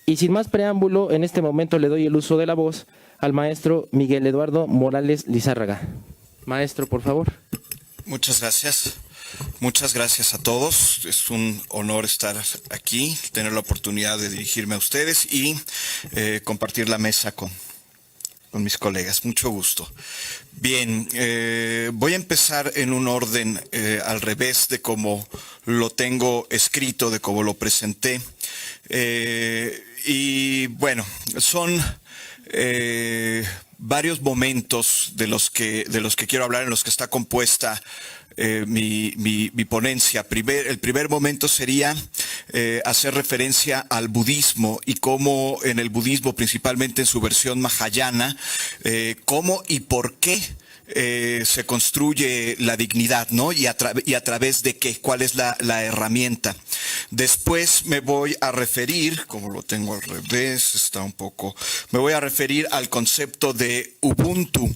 Y sin más preámbulo, en este momento le doy el uso de la voz al maestro Miguel Eduardo Morales Lizárraga. Maestro, por favor. Muchas gracias. Muchas gracias a todos. Es un honor estar aquí, tener la oportunidad de dirigirme a ustedes y compartir la mesa con mis colegas. Mucho gusto. Bien, voy a empezar en un orden al revés de cómo lo tengo escrito, de cómo lo presenté. Y bueno, son varios momentos de los que quiero hablar, en los que está compuesta mi ponencia. El primer momento sería hacer referencia al budismo y cómo en el budismo, principalmente en su versión mahayana, cómo y por qué se construye la dignidad, ¿no? Y a través de qué, cuál es la herramienta. Después me voy a referir, como lo tengo al revés, me voy a referir al concepto de Ubuntu.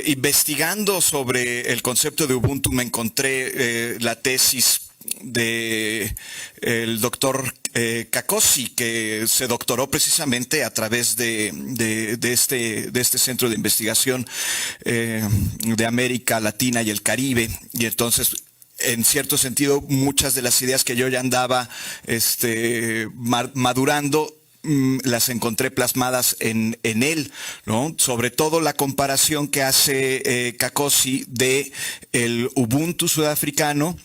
Investigando sobre el concepto de Ubuntu me encontré la tesis de el doctor Kakosi, que se doctoró precisamente a través de este centro de investigación de América Latina y el Caribe, y entonces en cierto sentido muchas de las ideas que yo ya andaba madurando las encontré plasmadas en él, ¿no? Sobre todo la comparación que hace Kakosi de el Ubuntu sudafricano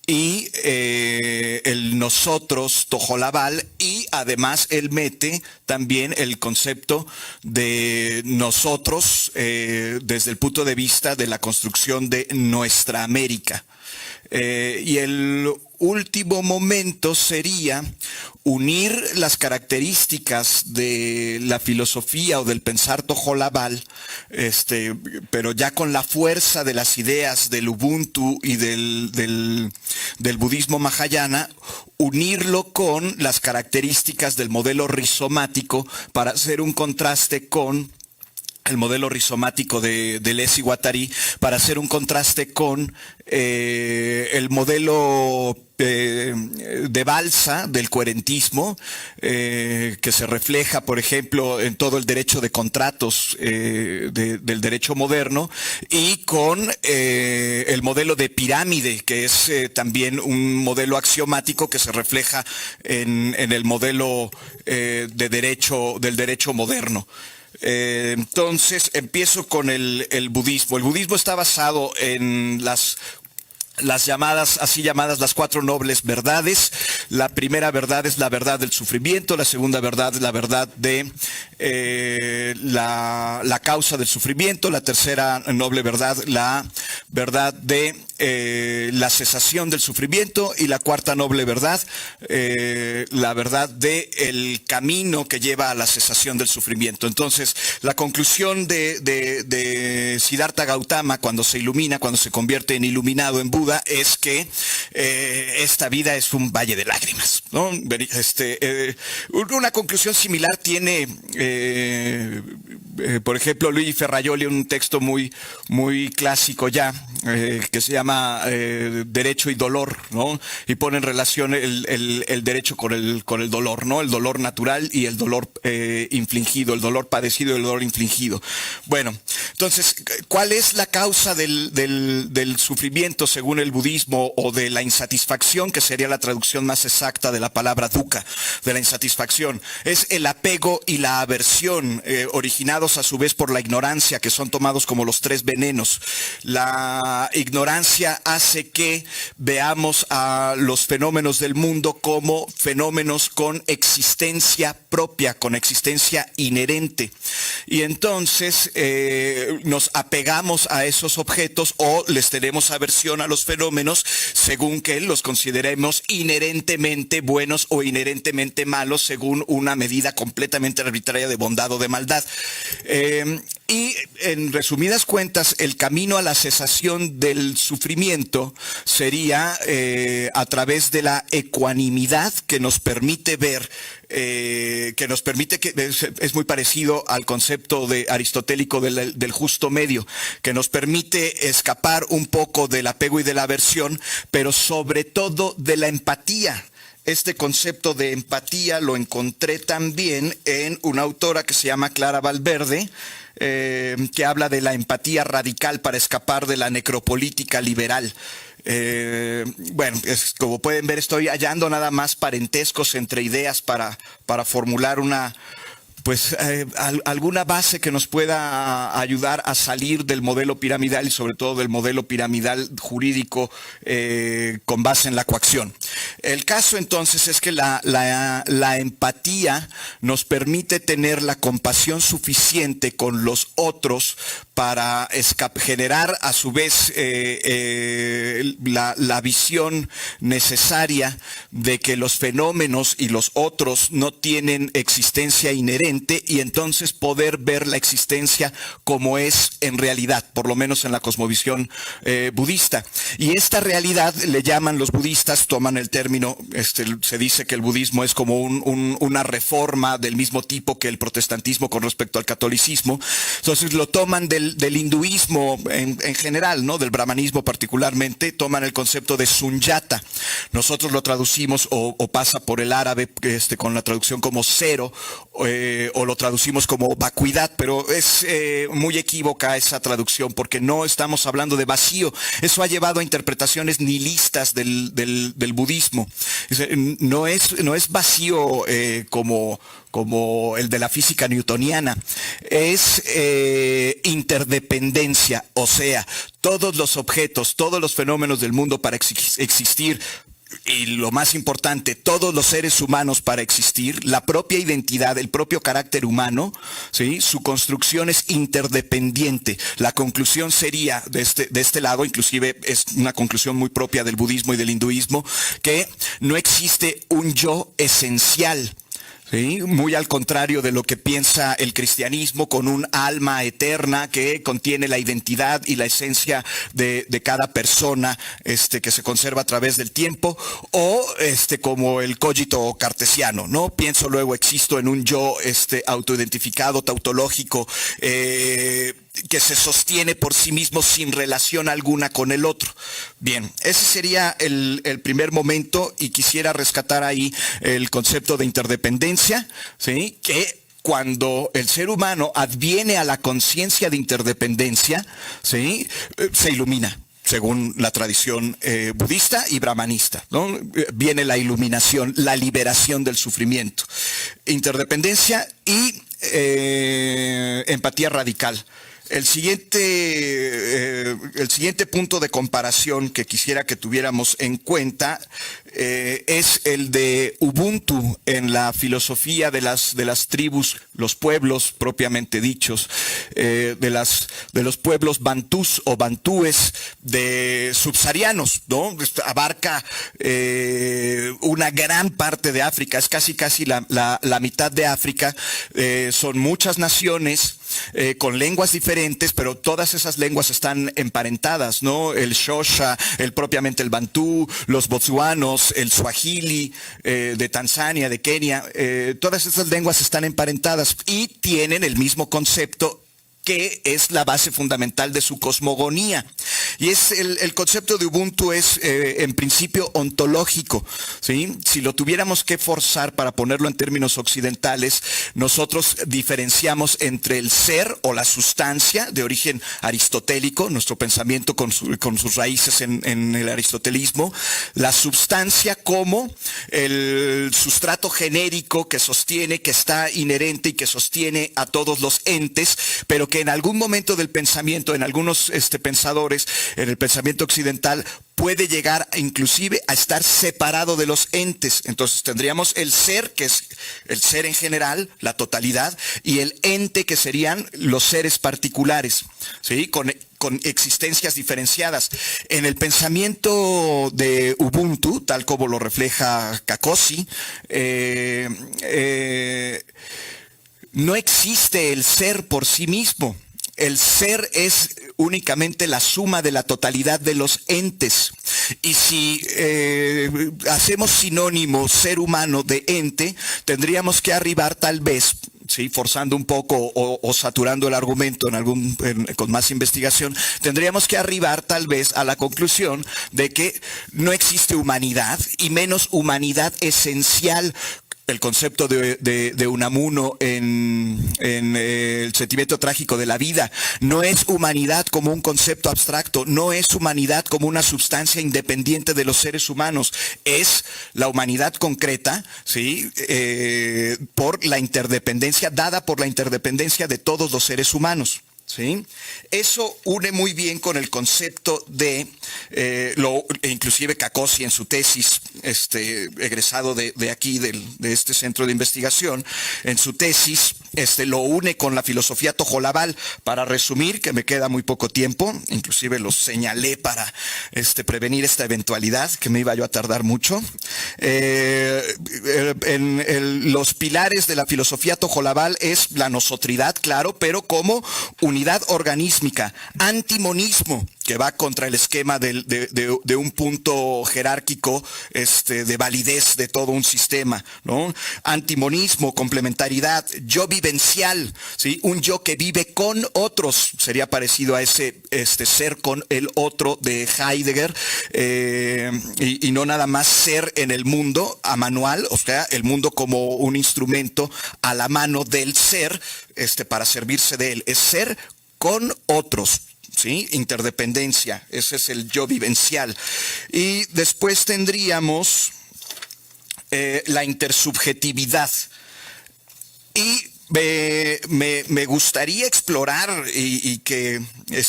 y el nosotros tojolabal, y además él mete también el concepto de nosotros desde el punto de vista de la construcción de nuestra América. Y el último momento sería unir las características de la filosofía o del pensar tojolabal, pero ya con la fuerza de las ideas del Ubuntu y del budismo mahayana, unirlo con las características del modelo rizomático para hacer un contraste con el modelo rizomático de Deleuze y Guattari, para hacer un contraste con el modelo de Balza del coherentismo, que se refleja, por ejemplo, en todo el derecho de contratos del derecho moderno, y con el modelo de pirámide, que es también un modelo axiomático que se refleja en el modelo del derecho moderno. Entonces empiezo con el budismo. El budismo está basado en las llamadas, así llamadas, las cuatro nobles verdades. La primera verdad es la verdad del sufrimiento, la segunda verdad es la verdad de la causa del sufrimiento, la tercera noble verdad, la verdad de la cesación del sufrimiento, y la cuarta noble verdad, la verdad del camino que lleva a la cesación del sufrimiento. Entonces, la conclusión de Siddhartha Gautama cuando se ilumina, cuando se convierte en iluminado, en Buda, es que esta vida es un valle de lágrimas, ¿no? Una conclusión similar tiene, por ejemplo, Luigi Ferrajoli, un texto muy clásico ya, que se llama Derecho y Dolor, ¿no? Y pone en relación el derecho con el dolor, ¿no? El dolor natural y el dolor infligido, el dolor padecido y el dolor infligido. Bueno, entonces, ¿cuál es la causa del sufrimiento según el budismo, o de la insatisfacción, que sería la traducción más exacta de la palabra dukkha, de la insatisfacción? Es el apego y la aversión, originados a su vez por la ignorancia, que son tomados como los tres venenos. La ignorancia hace que veamos a los fenómenos del mundo como fenómenos con existencia propia, con existencia inherente. Y entonces nos apegamos a esos objetos, o les tenemos aversión a los fenómenos según que los consideremos inherentemente buenos o inherentemente malos, según una medida completamente arbitraria de bondad o de maldad. Y en resumidas cuentas, el camino a la cesación del sufrimiento sería a través de la ecuanimidad que nos permite ver, es muy parecido al concepto aristotélico del justo medio, que nos permite escapar un poco del apego y de la aversión, pero sobre todo de la empatía. Este concepto de empatía lo encontré también en una autora que se llama Clara Valverde, que habla de la empatía radical para escapar de la necropolítica liberal. Como pueden ver, estoy hallando nada más parentescos entre ideas para formular alguna base que nos pueda ayudar a salir del modelo piramidal y sobre todo del modelo piramidal jurídico con base en la coacción. El caso entonces es que la empatía nos permite tener la compasión suficiente con los otros para generar a su vez la visión necesaria de que los fenómenos y los otros no tienen existencia inherente, y entonces poder ver la existencia como es en realidad, por lo menos en la cosmovisión budista. Y esta realidad le llaman los budistas, toman el término, se dice que el budismo es como una reforma del mismo tipo que el protestantismo con respecto al catolicismo. Entonces lo toman del hinduismo en general, ¿no? Del brahmanismo particularmente, toman el concepto de sunyata. Nosotros lo traducimos o pasa por el árabe con la traducción como cero, o lo traducimos como vacuidad, pero es muy equívoca esa traducción porque no estamos hablando de vacío. Eso ha llevado a interpretaciones nihilistas del budismo. No es vacío como el de la física newtoniana, es interdependencia, o sea, todos los objetos, todos los fenómenos del mundo para existir, y lo más importante, todos los seres humanos para existir, la propia identidad, el propio carácter humano, ¿sí? Su construcción es interdependiente. La conclusión sería, de este lado, inclusive es una conclusión muy propia del budismo y del hinduismo, que no existe un yo esencial. ¿Sí? Muy al contrario de lo que piensa el cristianismo, con un alma eterna que contiene la identidad y la esencia de cada persona que se conserva a través del tiempo, o como el cogito cartesiano, ¿no? Pienso, luego existo, en un yo autoidentificado, tautológico, que se sostiene por sí mismo sin relación alguna con el otro. Bien, ese sería el primer momento, y quisiera rescatar ahí el concepto de interdependencia, ¿sí? Que cuando el ser humano adviene a la conciencia de interdependencia, ¿sí? Se ilumina, según la tradición budista y brahmanista, ¿no? Viene la iluminación, la liberación del sufrimiento. Interdependencia y empatía radical. El siguiente punto de comparación que quisiera que tuviéramos en cuenta es el de Ubuntu en la filosofía de las tribus, los pueblos propiamente dichos, de los pueblos bantús o bantúes subsaharianos, ¿no? Abarca una gran parte de África, es casi la mitad de África. Son muchas naciones con lenguas diferentes, pero todas esas lenguas están emparentadas, ¿no? El Xhosa, propiamente el bantú, los botsuanos, el swahili de Tanzania, de Kenia, todas esas lenguas están emparentadas y tienen el mismo concepto, que es la base fundamental de su cosmogonía. Y es el concepto de Ubuntu es en principio ontológico, ¿sí? Si lo tuviéramos que forzar para ponerlo en términos occidentales, nosotros diferenciamos entre el ser o la sustancia de origen aristotélico, nuestro pensamiento con sus raíces en el aristotelismo, la substancia como el sustrato genérico que sostiene, que está inherente y que sostiene a todos los entes, pero que en algún momento del pensamiento, en algunos pensadores, en el pensamiento occidental, puede llegar inclusive a estar separado de los entes. Entonces tendríamos el ser, que es el ser en general, la totalidad, y el ente, que serían los seres particulares, ¿sí? Con existencias diferenciadas. En el pensamiento de Ubuntu, tal como lo refleja Kakosi, no existe el ser por sí mismo. el ser es únicamente la suma de la totalidad de los entes. Y si hacemos sinónimo ser humano de ente, tendríamos que arribar tal vez, sí, forzando un poco o saturando el argumento con más investigación, tendríamos que arribar tal vez a la conclusión de que no existe humanidad y menos humanidad esencial. El concepto de Unamuno en el sentimiento trágico de la vida. No es humanidad como un concepto abstracto, no es humanidad como una sustancia independiente de los seres humanos, es la humanidad concreta, ¿sí? Por la interdependencia, dada por la interdependencia de todos los seres humanos. ¿Sí? Eso une muy bien con el concepto de, inclusive Cacossi en su tesis, egresado de aquí, de este centro de investigación, en su tesis lo une con la filosofía tojolabal. Para resumir, que me queda muy poco tiempo, inclusive lo señalé para prevenir esta eventualidad, que me iba yo a tardar mucho. Los pilares de la filosofía tojolabal es la nosotridad, claro, pero como unidad organísmica, antimonismo, que va contra el esquema de un punto jerárquico de validez de todo un sistema, ¿no? Antimonismo, complementariedad, yo vivencial, ¿sí? Un yo que vive con otros, sería parecido a ese ser con el otro de Heidegger, y no nada más ser en el mundo a manual, o sea, el mundo como un instrumento a la mano del ser, para servirse de él, es ser con otros, ¿sí? Interdependencia, ese es el yo vivencial. Y después tendríamos la intersubjetividad. Y me gustaría explorar y que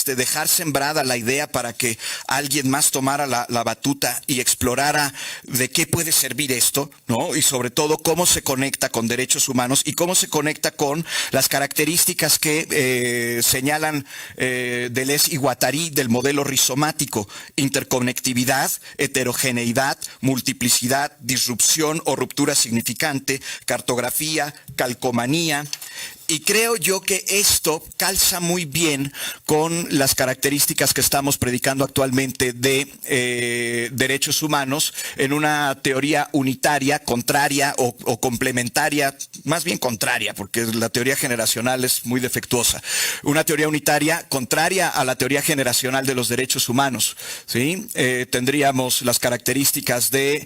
dejar sembrada la idea para que alguien más tomara la batuta y explorara de qué puede servir esto, ¿no? Y sobre todo cómo se conecta con derechos humanos y cómo se conecta con las características que señalan Deleuze y Guattari del modelo rizomático: interconectividad, heterogeneidad, multiplicidad, disrupción o ruptura significante, cartografía, calcomanía. Y creo yo que esto calza muy bien con las características que estamos predicando actualmente de derechos humanos en una teoría unitaria, contraria o complementaria, más bien contraria, porque la teoría generacional es muy defectuosa. Una teoría unitaria contraria a la teoría generacional de los derechos humanos, ¿sí? Tendríamos las características de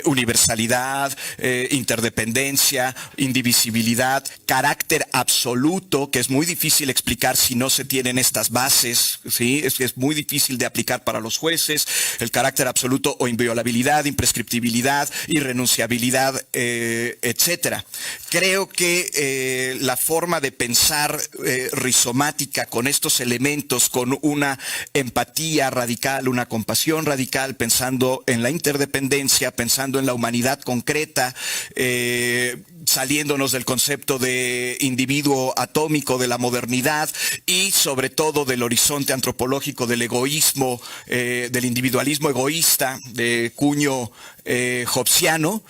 universalidad, interdependencia, indivisibilidad, carácter absoluto, que es muy difícil explicar si no se tienen estas bases, ¿sí? Es muy difícil de aplicar para los jueces, el carácter absoluto o inviolabilidad, imprescriptibilidad, irrenunciabilidad, etcétera. Creo que la forma de pensar rizomática con estos elementos, con una empatía radical, una compasión radical, pensando en la interdependencia, pensando en la humanidad concreta, saliéndonos del concepto de individuo atómico de la modernidad y sobre todo del horizonte antropológico del egoísmo, del individualismo egoísta de cuño hobbesiano,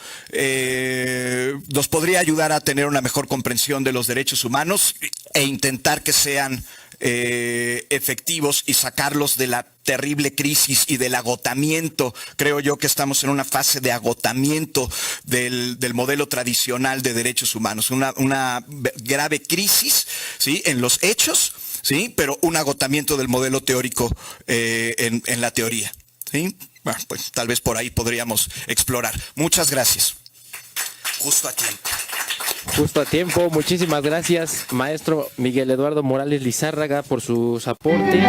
nos podría ayudar a tener una mejor comprensión de los derechos humanos e intentar que sean efectivos y sacarlos de la terrible crisis y del agotamiento. Creo yo que estamos en una fase de agotamiento del modelo tradicional de derechos humanos, una grave crisis, ¿sí? En los hechos, ¿sí? Pero un agotamiento del modelo teórico en la teoría, ¿sí? Bueno, pues tal vez por ahí podríamos explorar. Muchas gracias. Justo a tiempo. Justo a tiempo. Muchísimas gracias, maestro Miguel Eduardo Morales Lizárraga, por sus aportes.